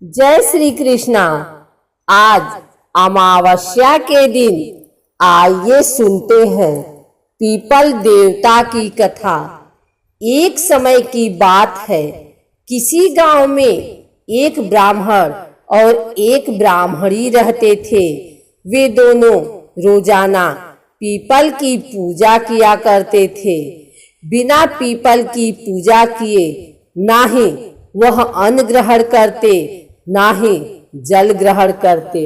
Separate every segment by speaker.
Speaker 1: जय श्री कृष्णा। आज अमावस्या के दिन आइए सुनते हैं पीपल देवता की कथा। एक समय की बात है, किसी गांव में एक ब्राह्मण और एक ब्राह्मणी रहते थे। वे दोनों रोजाना पीपल की पूजा किया करते थे। बिना पीपल की पूजा किए ना ही वह अन्न ग्रहण करते, ना ही जल ग्रहण करते।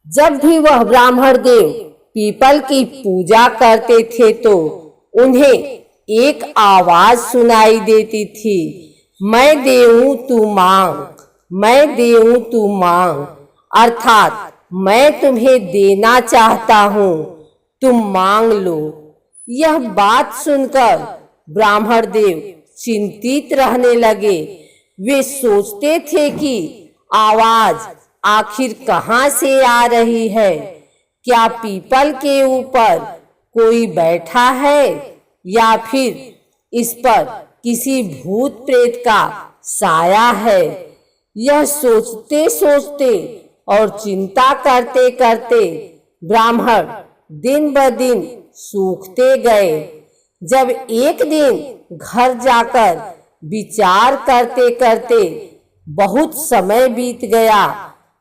Speaker 1: जब भी वह ब्राह्मण देव पीपल की पूजा करते थे तो उन्हें एक आवाज सुनाई देती थी, मैं देऊं तू मांग, मैं देऊं तू मांग। अर्थात मैं तुम्हें देना चाहता हूँ, तुम मांग लो। यह बात सुनकर ब्राह्मण देव चिंतित रहने लगे। वे सोचते थे कि आवाज आखिर कहाँ से आ रही है। क्या पीपल के ऊपर कोई बैठा है या फिर इस पर किसी भूत प्रेत का साया है। यह सोचते सोचते और चिंता करते करते ब्राह्मण दिन ब दिन सूखते गए। जब एक दिन घर जाकर विचार करते करते बहुत समय बीत गया,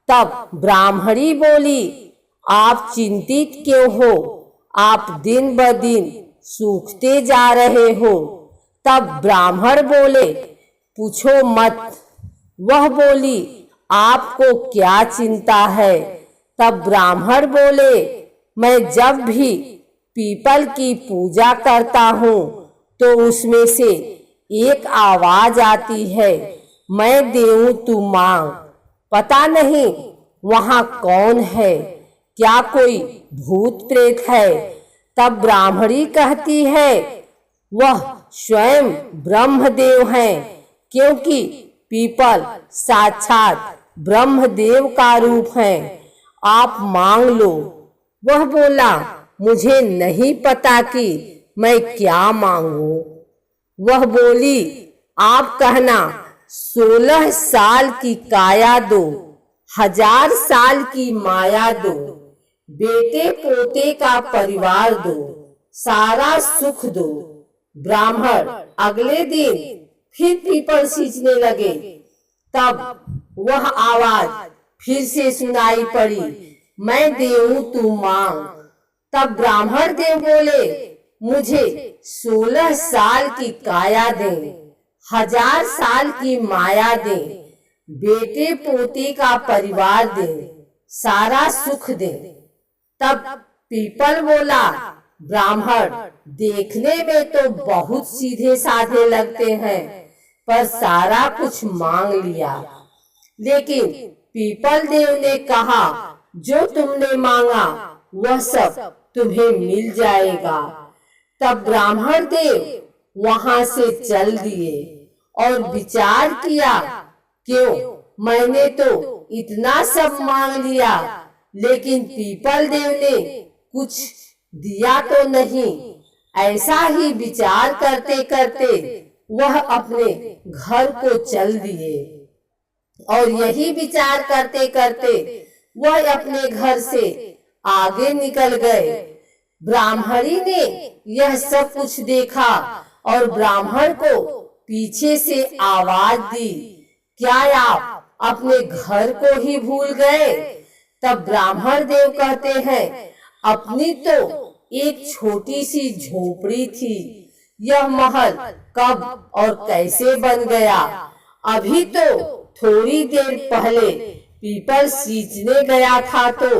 Speaker 1: तब ब्राह्मणी बोली, आप चिंतित क्यों हो? आप दिन ब दिन सूखते जा रहे हो। तब ब्राह्मण बोले, पूछो मत। वह बोली, आपको क्या चिंता है? तब ब्राह्मण बोले, मैं जब भी पीपल की पूजा करता हूँ तो उसमें से एक आवाज आती है, मैं देऊं तू मांग। पता नहीं वहां कौन है, क्या कोई भूत प्रेत है? तब ब्राह्मणी कहती है, वह स्वयं ब्रह्मदेव हैं, क्योंकि पीपल साक्षात ब्रह्मदेव का रूप है। आप मांग लो। वह बोला, मुझे नहीं पता कि मैं क्या मांगू। वह बोली, आप कहना, 16 साल की काया दो, 1000 साल की माया दो, बेटे पोते का परिवार दो, सारा सुख दो। ब्राह्मण अगले दिन फिर पीपल सींचने लगे। तब वह आवाज फिर से सुनाई पड़ी, मैं देऊं तू मांग। तब ब्राह्मण देव बोले, मुझे 16 साल की काया दे, 1000 साल की माया दे, बेटे पोते का परिवार दे, सारा सुख दे। तब पीपल बोला, ब्राह्मण देखने में तो बहुत सीधे साधे लगते हैं, पर सारा कुछ मांग लिया। लेकिन पीपल देव ने कहा, जो तुमने मांगा वह सब तुम्हें मिल जाएगा। तब ब्राह्मण देव वहां से चल दिए और विचार किया, क्यों मैंने तो इतना सब मांग लिया, लेकिन पीपल देव ने कुछ दिया तो नहीं। ऐसा ही विचार करते करते वह अपने घर को चल दिए और यही विचार करते करते वह अपने घर से आगे निकल गए। ब्राह्मणी ने यह सब कुछ देखा और ब्राह्मण को पीछे से आवाज दी, क्या आप अपने घर को ही भूल गए? तब ब्राह्मण देव कहते हैं, अपनी तो एक छोटी सी झोपड़ी थी, यह महल कब और कैसे बन गया? अभी तो थोड़ी देर पहले पीपल सींचने गया था तो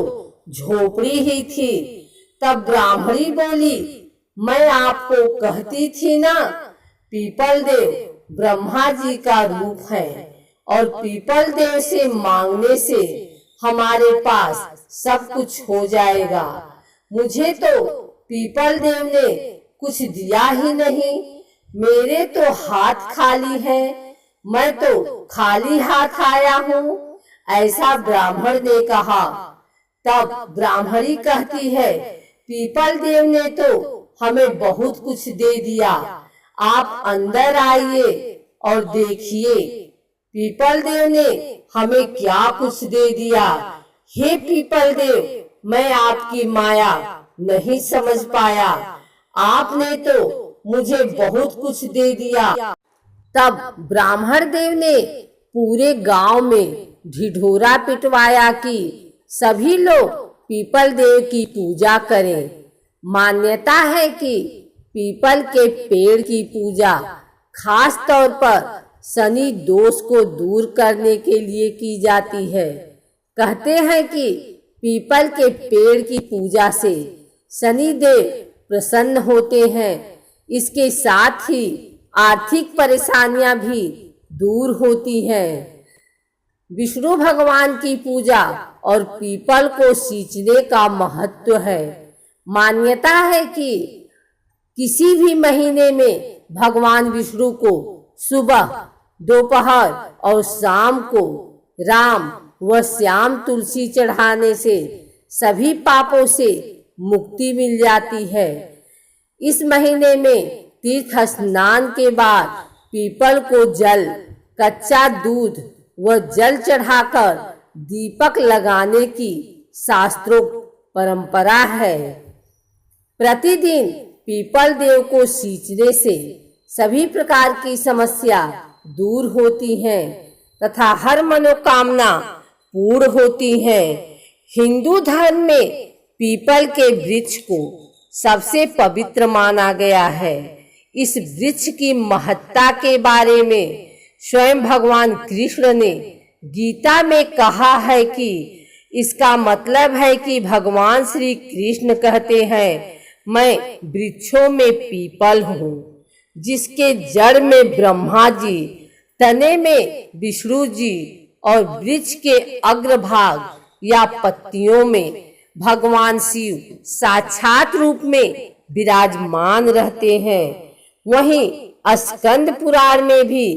Speaker 1: झोपड़ी ही थी। तब ब्राह्मणी बोली, मैं आपको कहती थी ना, पीपल देव ब्रह्मा जी का रूप है और पीपल देव से मांगने से हमारे पास सब कुछ हो जाएगा। मुझे तो पीपल देव ने कुछ दिया ही नहीं, मेरे तो हाथ खाली हैं, मैं तो खाली हाथ आया हूँ। ऐसा ब्राह्मण ने कहा। तब ब्राह्मणी कहती है, पीपल देव ने तो हमें बहुत कुछ दे दिया, आप अंदर आइए और देखिए। पीपल देव ने हमें क्या कुछ दे दिया। हे पीपल देव, मैं आपकी माया नहीं समझ पाया। आपने तो मुझे बहुत कुछ दे दिया। तब ब्राह्मण देव ने पूरे गांव में ढिढोरा पिटवाया कि सभी लोग पीपल देव की पूजा करें। मान्यता है कि पीपल के पेड़ की पूजा खास तौर पर शनि दोष को दूर करने के लिए की जाती है। कहते हैं कि पीपल के पेड़ की पूजा से शनि देव प्रसन्न होते हैं। इसके साथ ही आर्थिक परेशानियां भी दूर होती हैं। विष्णु भगवान की पूजा और पीपल को सींचने का महत्व है। मान्यता है कि किसी भी महीने में भगवान विष्णु को सुबह, दोपहर और शाम को राम व श्याम तुलसी चढ़ाने से सभी पापों से मुक्ति मिल जाती है। इस महीने में तीर्थ स्नान के बाद पीपल को जल, कच्चा दूध व जल चढ़ाकर दीपक लगाने की शास्त्रोक्त परंपरा है। प्रतिदिन पीपल देव को सींचने से सभी प्रकार की समस्या दूर होती हैं तथा हर मनोकामना पूर्ण होती है। हिंदू धर्म में पीपल के वृक्ष को सबसे पवित्र माना गया है। इस वृक्ष की महत्ता के बारे में स्वयं भगवान कृष्ण ने गीता में कहा है कि इसका मतलब है कि भगवान श्री कृष्ण कहते हैं, मैं वृक्षों में पीपल हूँ, जिसके जड़ में ब्रह्मा जी, तने में विष्णु जी और वृक्ष के अग्रभाग या पत्तियों में भगवान शिव साक्षात रूप में विराजमान रहते हैं। वहीं स्कंद पुराण में भी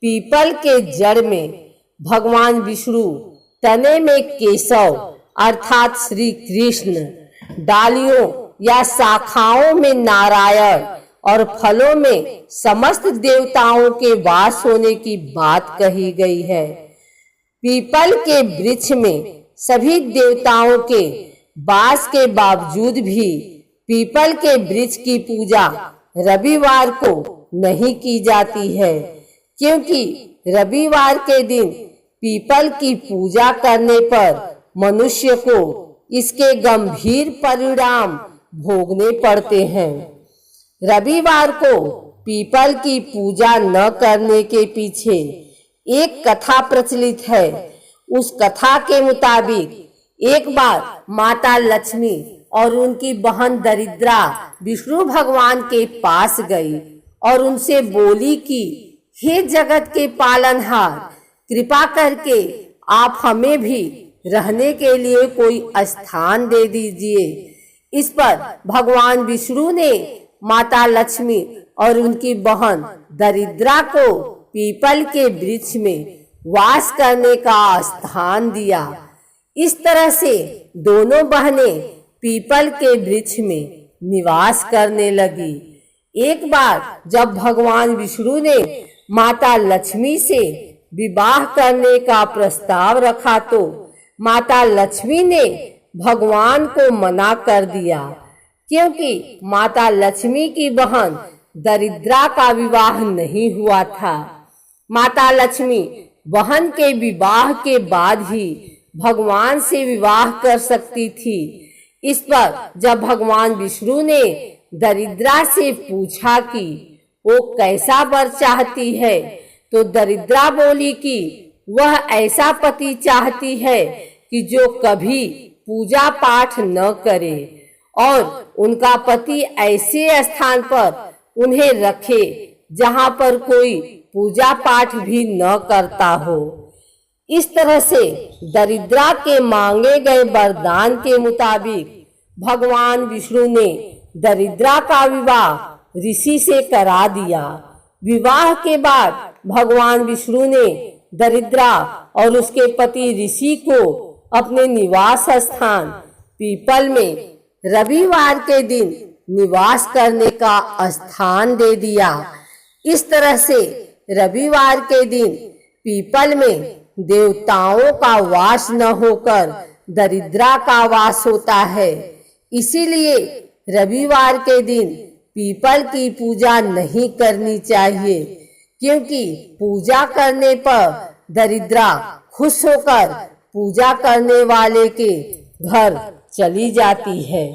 Speaker 1: पीपल के जड़ में भगवान विष्णु, तने में केशव अर्थात श्री कृष्ण, डालियों या शाखाओं में नारायण और फलों में समस्त देवताओं के वास होने की बात कही गई है। पीपल के वृक्ष में सभी देवताओं के वास के बावजूद भी पीपल के वृक्ष की पूजा रविवार को नहीं की जाती है, क्योंकि रविवार के दिन पीपल की पूजा करने पर मनुष्य को इसके गंभीर परिणाम भोगने पड़ते हैं। रविवार को पीपल की पूजा न करने के पीछे एक कथा प्रचलित है। उस कथा के मुताबिक एक बार माता लक्ष्मी और उनकी बहन दरिद्रा विष्णु भगवान के पास गई और उनसे बोली कि हे जगत के पालनहार, कृपा करके आप हमें भी रहने के लिए कोई स्थान दे दीजिए। इस पर भगवान विष्णु ने माता लक्ष्मी और उनकी बहन दरिद्रा को पीपल के वृक्ष में वास करने का स्थान दिया। इस तरह से दोनों बहनें पीपल के वृक्ष में निवास करने लगी। एक बार जब भगवान विष्णु ने माता लक्ष्मी से विवाह करने का प्रस्ताव रखा तो माता लक्ष्मी ने भगवान को मना कर दिया, क्योंकि माता लक्ष्मी की बहन दरिद्रा का विवाह नहीं हुआ था। माता लक्ष्मी बहन के विवाह के बाद ही भगवान से विवाह कर सकती थी। इस पर जब भगवान विष्णु ने दरिद्रा से पूछा कि वो कैसा वर चाहती है, तो दरिद्रा बोली कि वह ऐसा पति चाहती है कि जो कभी पूजा पाठ न करे और उनका पति ऐसे स्थान पर उन्हें रखे जहाँ पर कोई पूजा पाठ भी न करता हो। इस तरह से दरिद्रा के मांगे गए वरदान के मुताबिक भगवान विष्णु ने दरिद्रा का विवाह ऋषि से करा दिया। विवाह के बाद भगवान विष्णु ने दरिद्रा और उसके पति ऋषि को अपने निवास स्थान पीपल में रविवार के दिन निवास करने का स्थान दे दिया। इस तरह से रविवार के दिन पीपल में देवताओं का वास न होकर दरिद्रा का वास होता है। इसीलिए रविवार के दिन पीपल की पूजा नहीं करनी चाहिए, क्योंकि पूजा करने पर दरिद्रा खुश होकर पूजा करने वाले के घर चली जाती है।